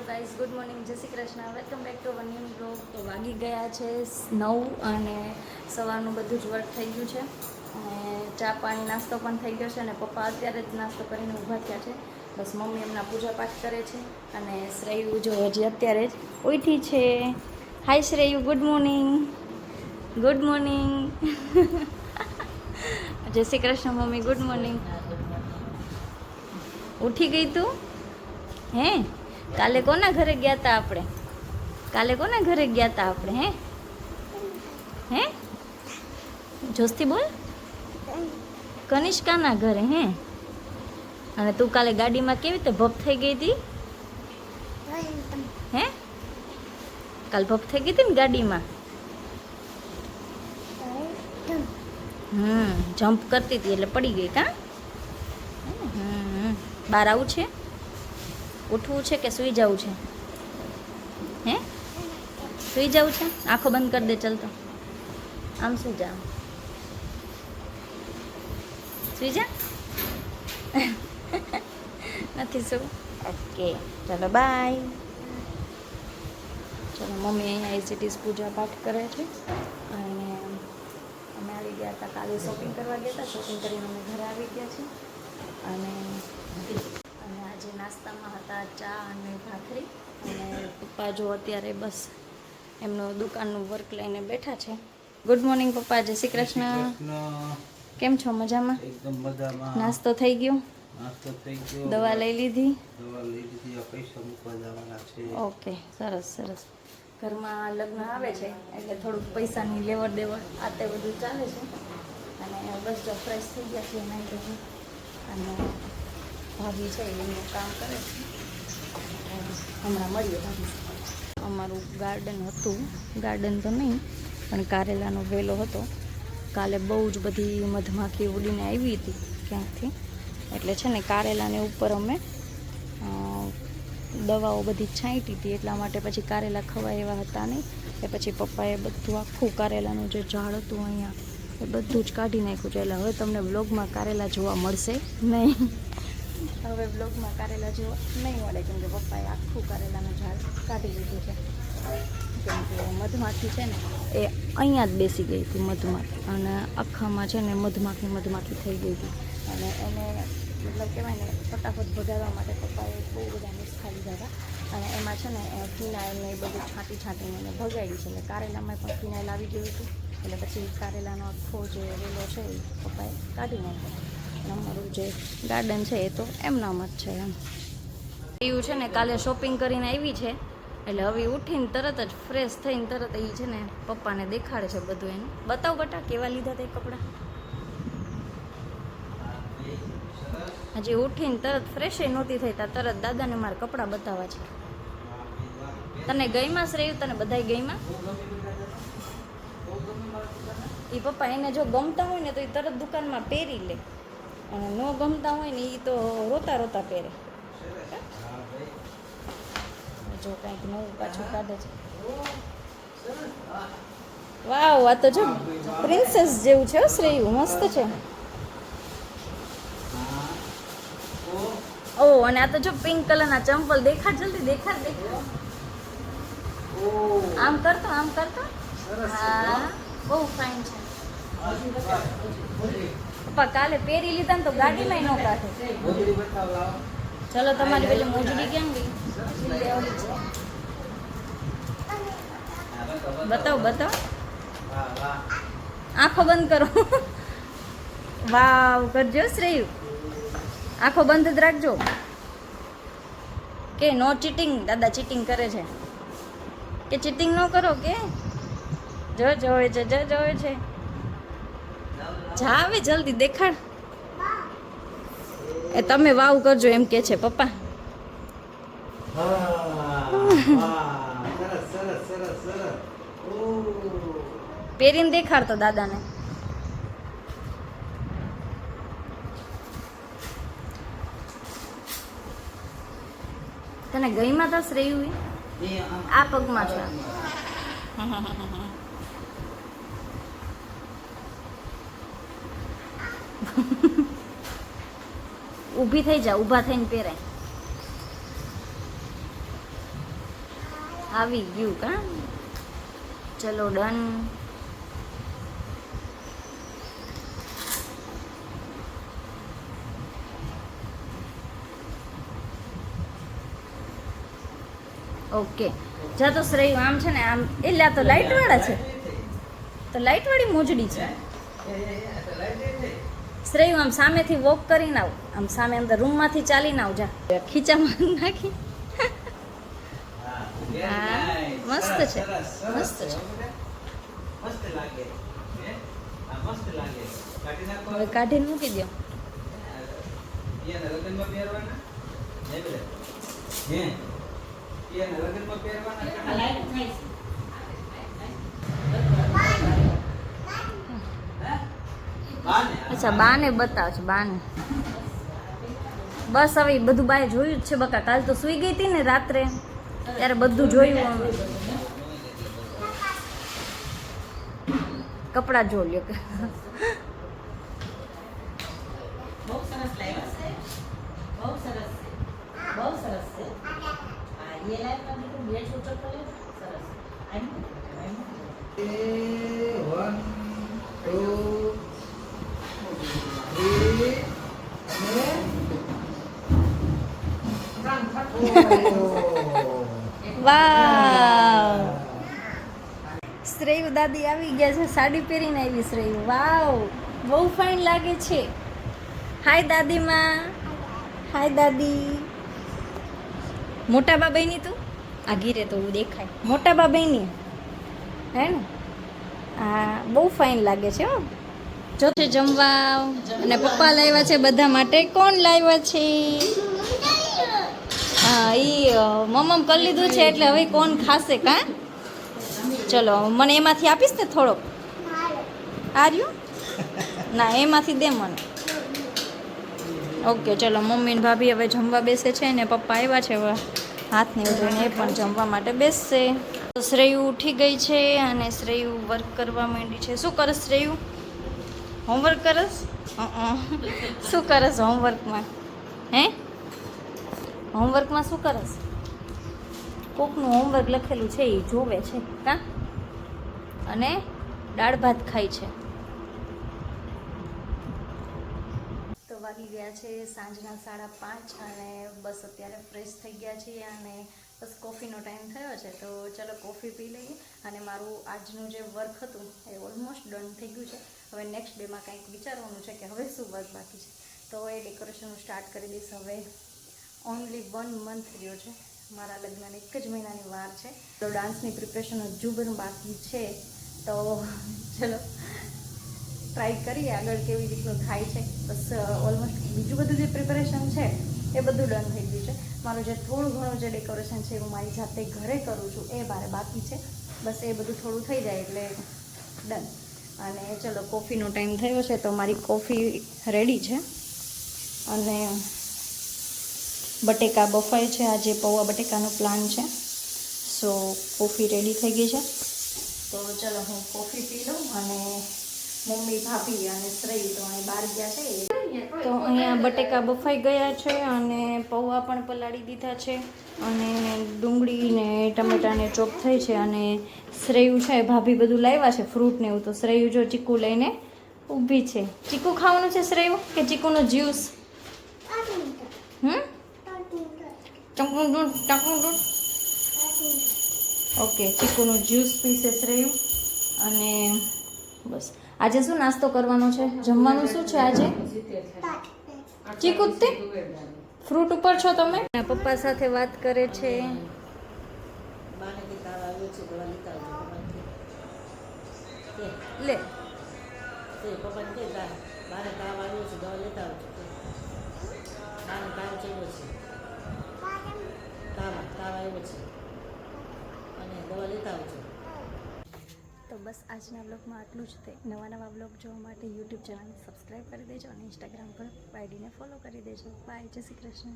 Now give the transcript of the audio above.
Guys, good morning, Jay Shri Krishna. Welcome back to one new blog. તો વાગી ગયા છે 9 અને સવારનું બધું જ વર્ક થઈ ગયું છે અને ચા પાણી નાસ્તો પણ થઈ ગયો છે અને પપ્પા અત્યારે જ નાસ્તો કરીને ઊભા થયા છે. બસ મમ્મી એમના પૂજા પાઠ કરે છે અને શ્રેયુ જો હજી અત્યારે જ ઉઠી છે. Hi Shreyu, good morning. Good morning. Jay Shri Krishna mummy, good morning. ઉઠી ગઈ તું? હે, કાલે કોના ઘરે ગયા તા આપણે? કાલે કોના ઘરે ગયા તા આપણે? હે હે જોસ્તી બોલ. કનિષ્કાના ઘરે. હે, અને તું કાલે ગાડીમાં કેવી રીતે ભપ થઈ ગઈ હતી? હે, કાલ ભપ થઈ ગઈ હતી ને ગાડીમાં? જમ્પ કરતી હતી એટલે પડી ગઈ કા? બહાર આવું છે? ઉઠવું છે કે સૂઈ જવું છે? હે, સૂઈ જવું છે? આંખો બંધ કરી દે. ચાલ તો આમ સૂઈ જા. સૂઈ જા. નથી શું? ઓકે, ચાલો બાય. ચાલો, મમ્મી અહીંયા એસીટીઝ પૂજા પાઠ કરે છે અને અમે આવી ગયા હતા. કાલે શોપિંગ કરવા ગયા હતા. શોપિંગ કરીને અમે ઘરે આવી ગયા છીએ અને આજે નાસ્તામાં હતા ચા અને ભાખરી. અને પપ્પા જો અત્યારે બસ એમનું દુકાનનું વર્ક લઈને બેઠા છે. ગુડ મોર્નિંગ પપ્પા, જય શ્રી કૃષ્ણ. કેમ છો? મજામાં? એકદમ મજામાં. નાસ્તો થઈ ગયો? નાસ્તો થઈ ગયો. દવા લઈ લીધી? દવા લઈ લીધી. પૈસા મૂકવા જવાના છે. ઓકે, સરસ સરસ. ઘરમાં લગ્ન આવે છે એટલે થોડુંક પૈસાની લેવડ દેવડ આ તે બધું ચાલે છે અને બસ જો ફ્રેશ થઈ ગયા છે નહીં બધું. અને ભાભી છે એમનું કામ કરે છે. હમણાં મળીએ ભાભી. અમારું ગાર્ડન હતું, ગાર્ડન તો નહીં પણ કારેલાનો વેલો હતો. કાલે બહુ જ બધી મધમાખી ઉડીને આવી હતી ક્યાંકથી, એટલે છે ને કારેલાને ઉપર અમે દવાઓ બધી છાંટી હતી એટલા માટે પછી કારેલા ખવાય એવા હતા નહીં. એટલે પછી પપ્પાએ બધું આખું કારેલાનું જે ઝાડ હતું અહીંયા એ બધું જ કાઢી નાખ્યું છે. એટલે હવે તમને બ્લોગમાં કારેલા જોવા મળશે નહીં. હવે બ્લોગમાં કારેલા જોવા નહીં મળે કેમ કે પપ્પાએ આખું કારેલાનું ઝાડ કાઢી લીધું છે. કેમ કે મધમાખી છે ને એ અહીંયા જ બેસી ગઈ હતી મધમાખી, અને આખામાં છે ને મધમાખી થઈ ગઈ હતી અને એને મતલબ કહેવાય ને ફટાફટ ભગાડવા માટે પપ્પાએ બહુ બધા નુસ્ખા લીધા હતા અને એમાં છે ને ફિનાઇલ ને એ બધું છાંટીને એને ભગાડી છે. એટલે કારેલામાં પણ ફિનાઇલ આવી ગયું હતું એટલે પછી કારેલાનો આખો જે વેલો છે એ પપ્પાએ કાઢી નાખ્યો. અને અમારું જે ગાર્ડન છે એ તો એમનામ જ છે એમ. એવું છે ને કાલે શોપિંગ કરીને આવી છે એટલે હવે ઉઠીને તરત જ ફ્રેશ થઈને તરત એ છે ને પપ્પાને દેખાડે છે બધું. એને બતાવ બટા કેવા લીધા તે કપડાં. હજી ઉઠીને તરત ફ્રેશ નહોતી થઈ તા તરત દાદાને મારે કપડાં બતાવવા છે. તને ગઈમાં શ્રેયું? તને બધાય ગઈમાં? એ પપ્પા એને જો ગમતા હોય ને તો એ તરત દુકાનમાં પહેરી લે અને ન ગમતા હોય ને એ તો રોતા રોતા પહેરે. જો કંઈક નવું પાછું કાઢે છે. વાવ, આ તો જો પ્રિન્સેસ જેવું છે શ્રેયુ, મસ્ત છે. ઓ, અને આ તો જો પિંક કલરના ચંપલ. દેખાડ જલ્દી, દેખાડ. આમ કરતો, આમ કરતો. હા, બહુ ફાઇન છે. પપ્પા કાલે પહેરી લીધા ને તો ગાડીમાં ન કાઢે. ચલો, તમારી પેલી મોજડી કેમ ગઈ? બતાવ બતાવ. આંખો બંધ કરો. વાવ કરજો શ્રેયુ, આંખો બંધ જ રાખજો. કે નો ચીટિંગ? દાદા ચીટિંગ કરે છે કે ચીટિંગ ન કરો કે? જો જોવે છે, જો જોવે છે. જાવે જલ્દી, દેખાડ. એ તમે વાવ કરજો એમ કે છે પપ્પા. પહેરીને દેખાડતો દાદાને. તને ગઈમાં તો શ્રેયુ આ પગમાં છે. ઊભી થઈ જા, ઊભા થઈને પહેરાય. આવી ગયું કા ચલો ડન. ઓકે જા તો શ્રેય આમ છે ને આમ એટલે આ તો લાઈટ વાળા છે, તો લાઈટ વાળી મોજડી છે. શ્રેય આમ સામેથી વોક કરીને આવ, આમ સામે અંદર રૂમમાંથી ચાલીને આવ જા, ખીચામાં નાખી. હા મસ્ત છે, મસ્ત છે. હવે કાઢીને મૂકી દો. અચ્છા બાને બતાવ છે, બાને બસ હવે ઈ બધું બાએ જોયું જ છે બકા. કાલ તો સૂઈ ગઈ હતી ને રાત્રે, ત્યારે બધું જોયું અમે. કપડા જો લ્યો કે બહુ સરસ લાગ્યા છે, બહુ સરસ છે, બહુ સરસ છે. આ ये लाइफ में देखो ये छोटा कलर सरस आई नो 1 2 વાવ શ્રેયુ દાદી આવી ગયા છે, સાડી પહેરીને આવી શ્રેયુ. વાવ બહુ ફાઇન લાગે છે. હાય દાદીમાં, હાય દાદી. મોટા બા બહેની તું આ ઘીરે તો દેખાય, મોટા બા બહેની હે ને. હા બહુ ફાઇન લાગે છે હો. જો છે જમવા અને પપ્પા લાવ્યા છે બધા માટે. કોણ લાવ્યા છે? હા ઈ મમ્મ કરી લીધું છે એટલે હવે કોણ ખાશે કા. ચલો મને એમાંથી આપીશ ને થોડોક. આર્યું ના એમાંથી દે મને. ઓકે ચલો મમ્મી ને ભાભી હવે જમવા બેસે છે ને પપ્પા આવ્યા છે, હવે હાથને ઉધોઈને એ પણ જમવા માટે બેસશે. તો શ્રેયુ ઉઠી ગઈ છે અને શ્રેયુ વર્ક કરવા માંડી છે. શું કરસ શ્રેયુ? હોમવર્ક કરસ? શું કરસ હોમવર્કમાં? હે હોમવર્કમાં શું કરસ? કોકનું હોમવર્ક લખેલું છે એ જોવે છે કા, અને દાળ ભાત ખાય છે. તો વાગી ગયા છે સાંજના 5:30 અને બસ અત્યારે ફ્રેશ થઈ ગયા છીએ અને બસ કોફીનો ટાઈમ થયો છે. તો ચલો કોફી પી લઈએ. અને મારું આજનું જે વર્ક હતું એ ઓલમોસ્ટ ડન થઈ ગયું છે. હવે નેક્સ્ટ ડેમાં કંઈક વિચારવાનું છે કે હવે શું વર્ક બાકી છે, તો એ ડેકોરેશનનું સ્ટાર્ટ કરી દઈશ. હવે ઓનલી 1 મંથ રહ્યો છે મારા લગ્નને, 1 જ મહિનાની વાર છે. તો ડાન્સની પ્રિપરેશન હજુ પણ બાકી છે. તો ચલો ટ્રાય કરીએ આગળ કેવી રીતનું થાય છે. બસ ઓલમોસ્ટ બીજું બધું જે પ્રિપેરેશન છે એ બધું ડન થઈ ગયું છે. મારું જે થોડું ઘણું જે ડેકોરેશન છે હું મારી જાતે ઘરે કરું છું, એ મારે બાકી છે. બસ એ બધું થોડું થઈ જાય એટલે ડન. અને ચલો કોફીનો ટાઈમ થયો છે તો મારી કોફી રેડી છે. અને બટેકા બફાય છે, આજે પૌવા બટેકાનો પ્લાન છે. સો કોફી રેડી થઈ ગઈ છે. તો ચલો હું કોફી પી લઉં. અને મમ્મી ભાભી અને શ્રેય તો અહીં બહાર ગયા છે. તો અહીંયા બટેકા બફાઈ ગયા છે અને પૌવા પણ પલાળી દીધા છે અને ડુંગળી ને ટમેટાને ચોપ થઈ છે. અને શ્રેયુ છે ભાભી બધું લાવ્યા છે ફ્રૂટ ને એવું. તો શ્રેયુ જો ચીકુ લઈને ઊભી છે. ચીકુ ખાવાનું છે શ્રેયુ કે ચીકુનો જ્યુસ? ટકનું દૂધ. ઓકે ચીકુનું જ્યુસ પીશે શ્રેયુ. અને બસ આજે શું નાસ્તો કરવાનો છે? જમવાનું શું છે આજે? ચીકુ તે ફ્રૂટ ઉપર છો તમે? પપ્પા સાથે વાત કરે છે. બાને કે તાવ આવ્યો છે દવા લેતા આવજો લે પપ્પાને કે બાને તાવ આવ્યો છે દવા લેતા આવજો. બાને તાવ ચડ્યો છે, તાવ આવ્યો છે અને દવા લેતા આવજો. તો બસ આજના બ્લોગમાં આટલું જ. નવા બ્લોગ જોવા માટે યુટ્યુબ ચેનલને સબસ્ક્રાઈબ કરી દેજો અને ઇન્સ્ટાગ્રામ પર આઈડીને ફોલો કરી દેજો. બાય, જય શ્રી કૃષ્ણ.